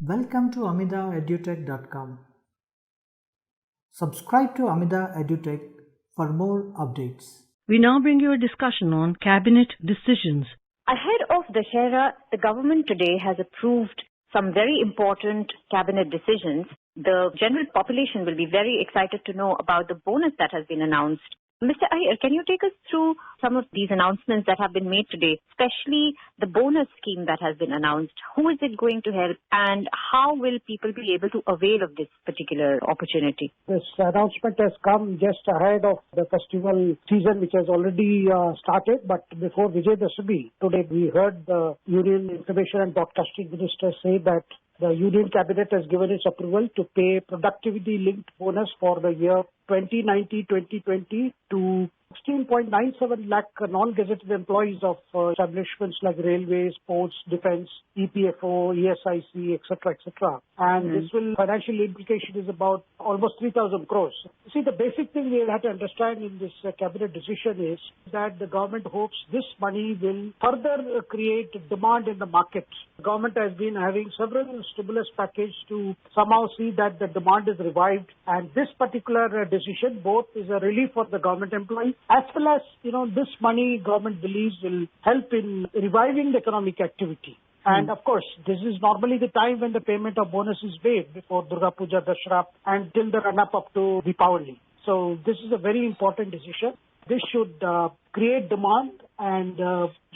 Welcome to amidaedutech.com. Subscribe to Amida Edutech for more updates. We now bring you a discussion on cabinet decisions. Ahead of Dussehra, the government today has approved some very important cabinet decisions. The general population will be very excited to know about the bonus that has been announced. Mr. Iyer, can you take us through some of these announcements that have been made today, especially the bonus scheme that has been announced? Who is it going to help, and how will people be able to avail of this particular opportunity? This announcement has come just ahead of the festival season, which has already started. But before Vijay Dashami, today we heard the Union Information and Broadcasting Minister say that the Union Cabinet has given its approval to pay productivity-linked bonus for the year 2019-2020 to 16.97 lakh non-gazetted employees of establishments like railways, ports, defence, EPFO, ESIC, etc., etc. And this will financial implication is about almost 3,000 crores. See, the basic thing we have to understand in this cabinet decision is that the government hopes this money will further create demand in the market. The government has been having several stimulus packages to somehow see that the demand is revived, and this particular decision both is a relief for the government employees as well as, this money government believes will help in reviving the economic activity. And of course, this is normally the time when the payment of bonus is made before Durga Puja, Dussehra, and till the run-up to Deepavali. So this is a very important decision. This should create demand and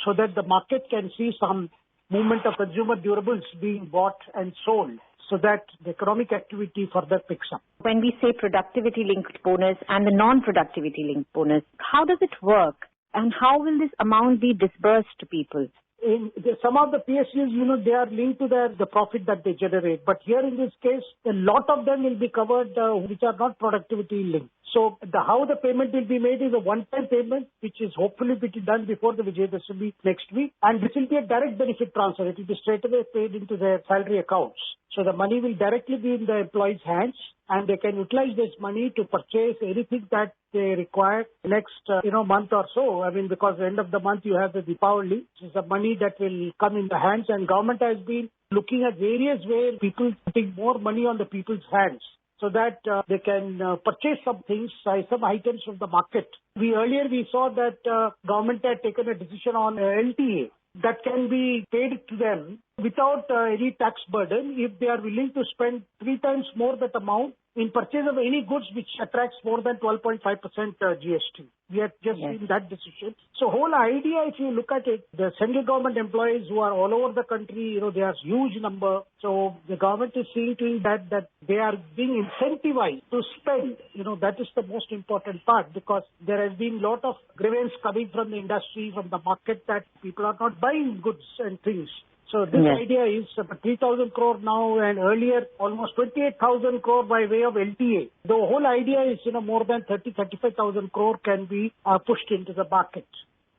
so that the market can see some movement of consumer durables being bought and sold, so that the economic activity further picks up. When we say productivity-linked bonus and the non-productivity-linked bonus, how does it work, and how will this amount be disbursed to people? Some of the PSUs, they are linked to the profit that they generate. But here in this case, a lot of them will be covered which are not productivity linked. So how the payment will be made is a one-time payment, which is hopefully be done before the Vijay Dashami next week. And this will be a direct benefit transfer. It will be straight away paid into their salary accounts. So the money will directly be in the employees' hands, and they can utilize this money to purchase anything that they require next month or so. I mean, because at the end of the month you have the Deepavali, which is the money that will come in the hands, and government has been looking at various ways people putting more money on the people's hands, so that they can purchase some things, some items from the market. Earlier we saw that government had taken a decision on LTA that can be paid to them without any tax burden if they are willing to spend 3 times more that amount in purchase of any goods which attracts more than 12.5% GST. We have just seen that decision. So whole idea, if you look at it, the central government employees who are all over the country, they are huge number. So the government is seeing to it that they are being incentivized to spend. That is the most important part, because there has been a lot of grievance coming from the industry, from the market, that people are not buying goods and things. So this idea is 3,000 crore now, and earlier almost 28,000 crore by way of LTA. The whole idea is, more than 35,000 crore can be pushed into the market.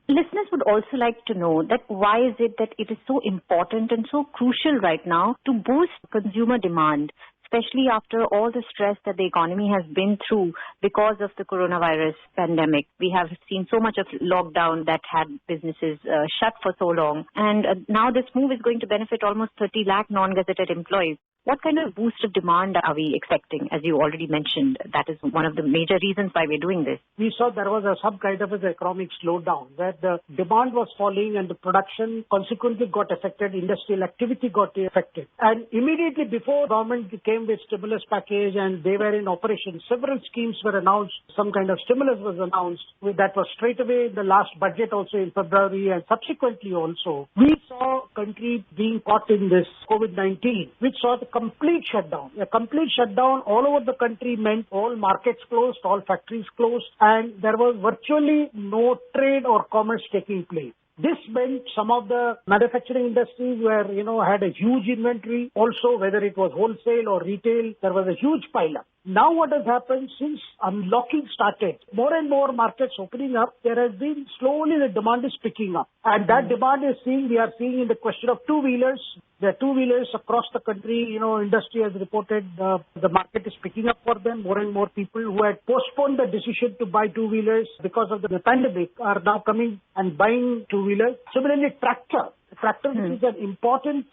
Listeners would also like to know that why is it that it is so important and so crucial right now to boost consumer demand, especially after all the stress that the economy has been through because of the coronavirus pandemic. We have seen so much of lockdown that had businesses shut for so long. And now this move is going to benefit almost 30 lakh non-gazetted employees. What kind of boost of demand are we expecting? As you already mentioned, that is one of the major reasons why we're doing this. We saw there was some kind of an economic slowdown where the demand was falling and the production consequently got affected, industrial activity got affected. And immediately before government came with stimulus package and they were in operation, several schemes were announced, some kind of stimulus was announced. That was straight away in the last budget also in February, and subsequently also. We saw country being caught in this COVID-19, which saw the complete shutdown. A complete shutdown all over the country meant all markets closed, all factories closed, and there was virtually no trade or commerce taking place. This meant some of the manufacturing industries were, had a huge inventory. Also, whether it was wholesale or retail, there was a huge pile-up. Now what has happened since unlocking started, more and more markets opening up, there has been slowly the demand is picking up. And that demand we are seeing in the question of two-wheelers. There are two-wheelers across the country, industry has reported the market is picking up for them. More and more people who had postponed the decision to buy two-wheelers because of the pandemic are now coming and buying two-wheelers. Similarly, tractor. tractor, which is an important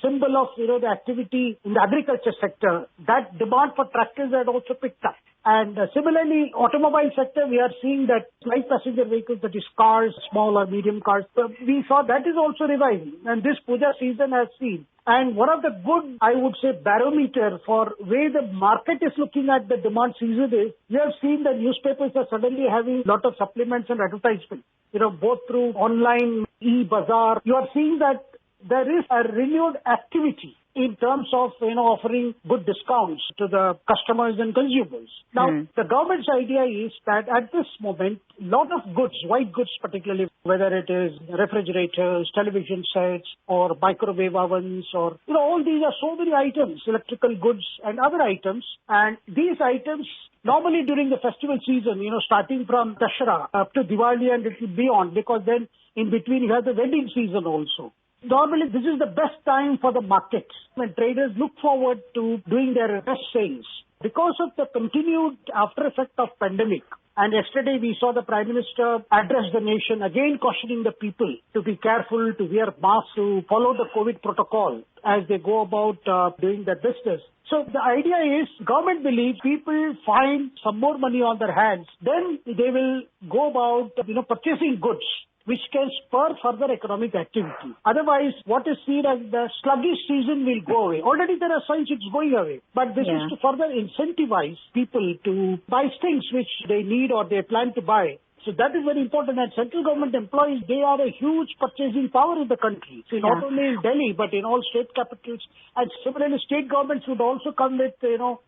symbol of, the activity in the agriculture sector, that demand for tractors had also picked up. And similarly, automobile sector, we are seeing that light passenger vehicles, that is cars, small or medium cars, we saw that is also reviving. And this Puja season has seen. And one of the good, I would say, barometer for where the market is looking at the demand season is, we have seen the newspapers are suddenly having a lot of supplements and advertisements, both through online, e-bazaar. You are seeing that there is a renewed activity in terms of, offering good discounts to the customers and consumers. Now, the government's idea is that at this moment, a lot of goods, white goods particularly, whether it is refrigerators, television sets, or microwave ovens, or, all these are so many items, electrical goods and other items. And these items, normally during the festival season, starting from Dashera up to Diwali and little beyond, because then in between you have the wedding season also. Normally, this is the best time for the markets when traders look forward to doing their best sales. Because of the continued after effect of pandemic, and yesterday we saw the Prime Minister address the nation again cautioning the people to be careful, to wear masks, to follow the COVID protocol as they go about doing their business. So the idea is government believes people find some more money on their hands, then they will go about, purchasing goods, which can spur further economic activity. Otherwise, what is seen as the sluggish season will go away. Already there are signs it's going away. But this is to further incentivize people to buy things which they need or they plan to buy. So that is very important. And central government employees, they are a huge purchasing power in the country. So not only in Delhi, but in all state capitals. And similarly, state governments would also come with,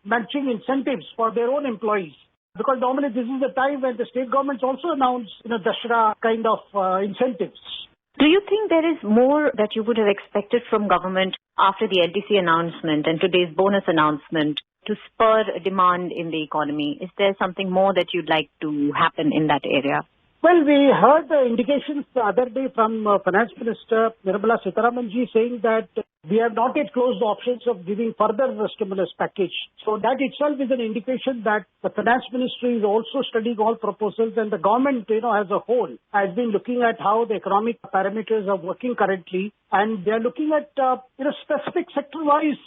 matching incentives for their own employees. Because normally this is the time when the state governments also announce, Dashera kind of incentives. Do you think there is more that you would have expected from government after the LTC announcement and today's bonus announcement to spur demand in the economy? Is there something more that you'd like to happen in that area? Well, we heard the indications the other day from Finance Minister Nirmala Sitharaman ji saying that we have not yet closed the options of giving further stimulus package. So that itself is an indication that the Finance Ministry is also studying all proposals, and the government, as a whole, has been looking at how the economic parameters are working currently, and they are looking at, specific sector-wise,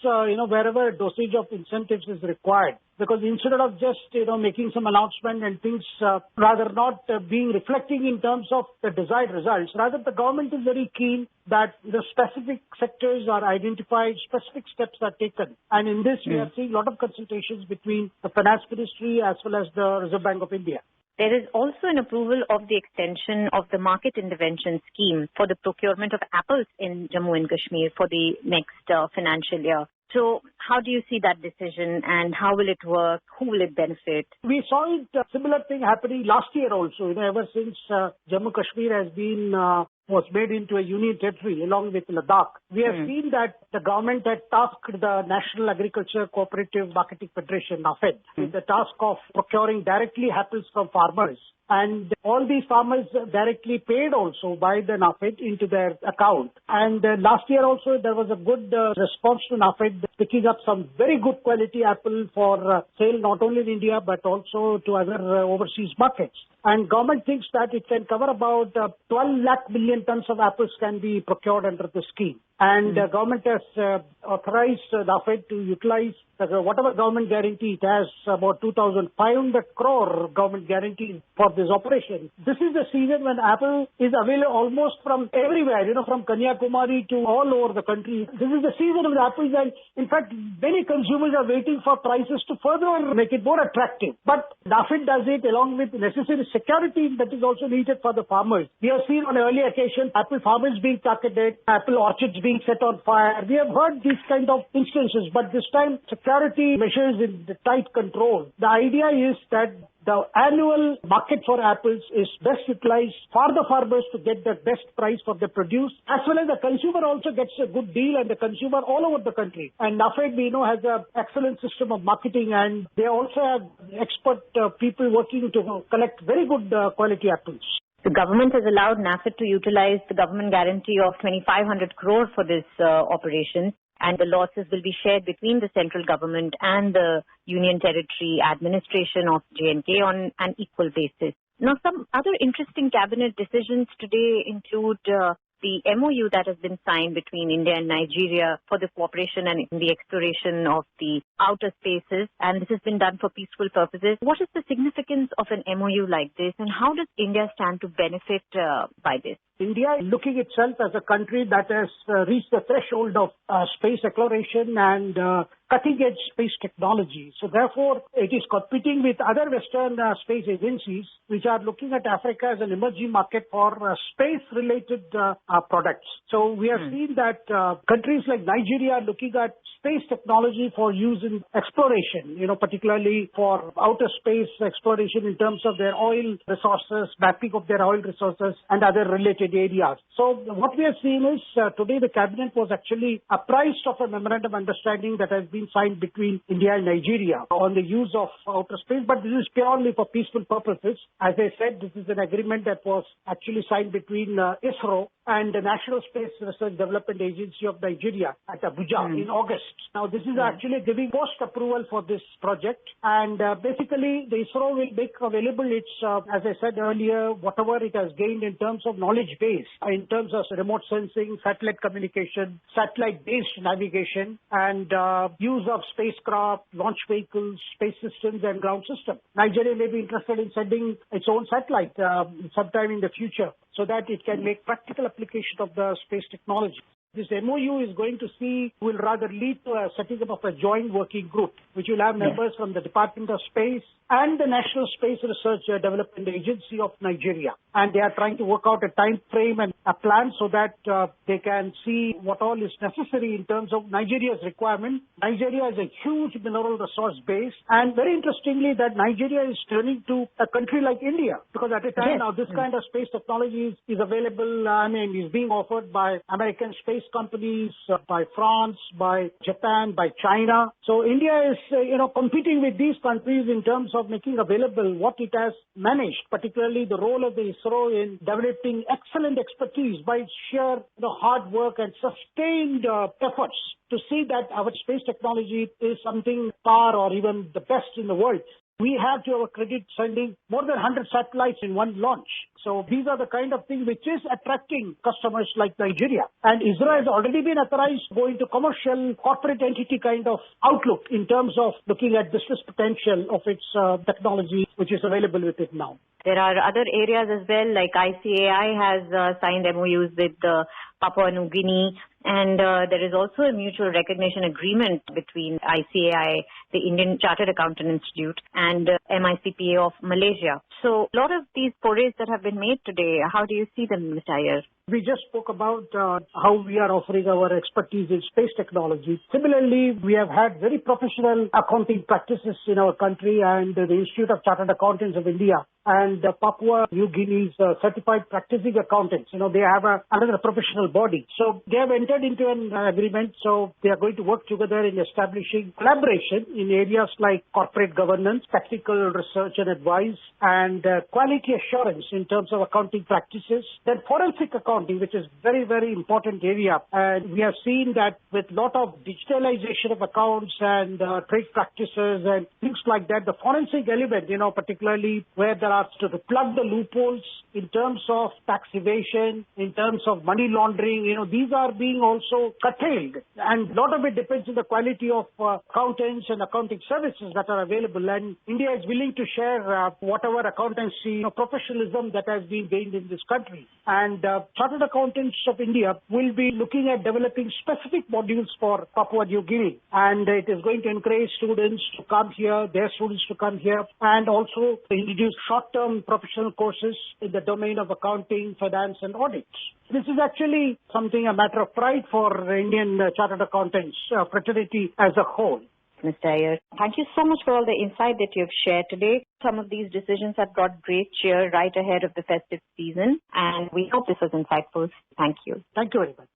wherever dosage of incentives is required. Because instead of just, making some announcement and things rather not being reflecting in terms of the desired results, rather the government is very keen that the specific sectors are identified, specific steps are taken. And in this, we are seeing a lot of consultations between the Finance Ministry as well as the Reserve Bank of India. There is also an approval of the extension of the market intervention scheme for the procurement of apples in Jammu and Kashmir for the next financial year. So how do you see that decision and how will it work? Who will it benefit? We saw it, similar thing happening last year also, ever since Jammu Kashmir has been was made into a union territory along with Ladakh. We have seen that the government had tasked the National Agriculture Cooperative Marketing Federation, NAFED, with the task of procuring directly apples from farmers. And all these farmers directly paid also by the NAFED into their account. And last year also there was a good response to NAFED picking up some very good quality apple for sale not only in India but also to other overseas markets. And government thinks that it can cover about 12 lakh million tons of apples can be procured under the scheme. And government has authorized NAFED to utilize whatever government guarantee it has, about 2,500 crore government guarantee for this operation. This is the season when apple is available almost from everywhere, from Kanyakumari to all over the country. This is the season of the apples, and in fact, many consumers are waiting for prices to further make it more attractive. But NAFED does it along with necessary security that is also needed for the farmers. We have seen on early occasion apple farmers being targeted, apple orchards being set on fire. We have heard these kind of instances, but this time security measures in the tight control. The idea is that the annual market for apples is best utilized for the farmers to get the best price for their produce, as well as the consumer also gets a good deal, and the consumer all over the country. And NAFED, has an excellent system of marketing, and they also have expert people working to collect very good quality apples. The government has allowed NAFED to utilize the government guarantee of 2,500 crore for this operation, and the losses will be shared between the central government and the Union Territory administration of J&K on an equal basis. Now, some other interesting cabinet decisions today include the MOU that has been signed between India and Nigeria for the cooperation and in the exploration of the outer spaces, and this has been done for peaceful purposes. What is the significance of an MOU like this, and how does India stand to benefit by this? India is looking itself as a country that has reached the threshold of space exploration and cutting-edge space technology. So therefore, it is competing with other Western space agencies which are looking at Africa as an emerging market for space-related products. So we have seen that countries like Nigeria are looking at space technology for use in exploration, particularly for outer space exploration in terms of their oil resources, mapping of their oil resources and other related areas. So what we have seen is today the cabinet was actually apprised of a memorandum of understanding that has been signed between India and Nigeria on the use of outer space, but this is purely for peaceful purposes. As I said, this is an agreement that was actually signed between ISRO and the National Space Research Development Agency of Nigeria at Abuja in August. Now, this is actually giving post-approval for this project, and basically the ISRO will make available its, as I said earlier, whatever it has gained in terms of knowledge base, in terms of remote sensing, satellite communication, satellite-based navigation, and use of spacecraft, launch vehicles, space systems, and ground systems. Nigeria may be interested in sending its own satellite sometime in the future so that it can make practical application of the space technology. This MOU is going to will rather lead to a setting up of a joint working group, which will have members from the Department of Space and the National Space Research Development Agency of Nigeria. And they are trying to work out a time frame and a plan so that they can see what all is necessary in terms of Nigeria's requirement. Nigeria is a huge mineral resource base, and very interestingly that Nigeria is turning to a country like India, because at a time now this kind of space technology is available, is being offered by American space companies, by France, by Japan, by China. So India is, competing with these countries in terms of making available what it has managed, particularly the role of the ISRO in developing excellent expertise by its sheer hard work and sustained efforts to see that our space technology is something par or even the best in the world. We have, to our credit, sending more than 100 satellites in one launch. So these are the kind of things which is attracting customers like Nigeria. And Israel has already been authorized to go into commercial corporate entity kind of outlook in terms of looking at business potential of its technology, which is available with it now. There are other areas as well, like ICAI has signed MOUs with Papua New Guinea, and there is also a mutual recognition agreement between ICAI, the Indian Chartered Accountant Institute, and MICPA of Malaysia. So a lot of these forays that have been made today, how do you see them, Mr. Iyer? We just spoke about how we are offering our expertise in space technology. Similarly, we have had very professional accounting practices in our country, and the Institute of Chartered Accountants of India and Papua New Guinea's certified practicing accountants. They have another professional body. So they have entered into an agreement. So they are going to work together in establishing collaboration in areas like corporate governance, technical research and advice, and quality assurance in terms of accounting practices. Then forensic accounting, which is very, very important area. And we have seen that with a lot of digitalization of accounts and trade practices and things like that, the forensic element, particularly where there are to plug the loopholes in terms of tax evasion, in terms of money laundering, these are being also curtailed. And a lot of it depends on the quality of accountants and accounting services that are available. And India is willing to share whatever accountancy professionalism that has been gained in this country. And Chartered Accountants of India will be looking at developing specific modules for Papua New Guinea. And it is going to encourage students to come here, their students to come here, and also introduce short-term professional courses in the domain of accounting, finance, and audit. This is actually something, a matter of pride for Indian Chartered Accountants fraternity as a whole. Mr. Iyer, thank you so much for all the insight that you've shared today. Some of these decisions have brought great cheer right ahead of the festive season, and we hope this was insightful. Thank you. Thank you very much.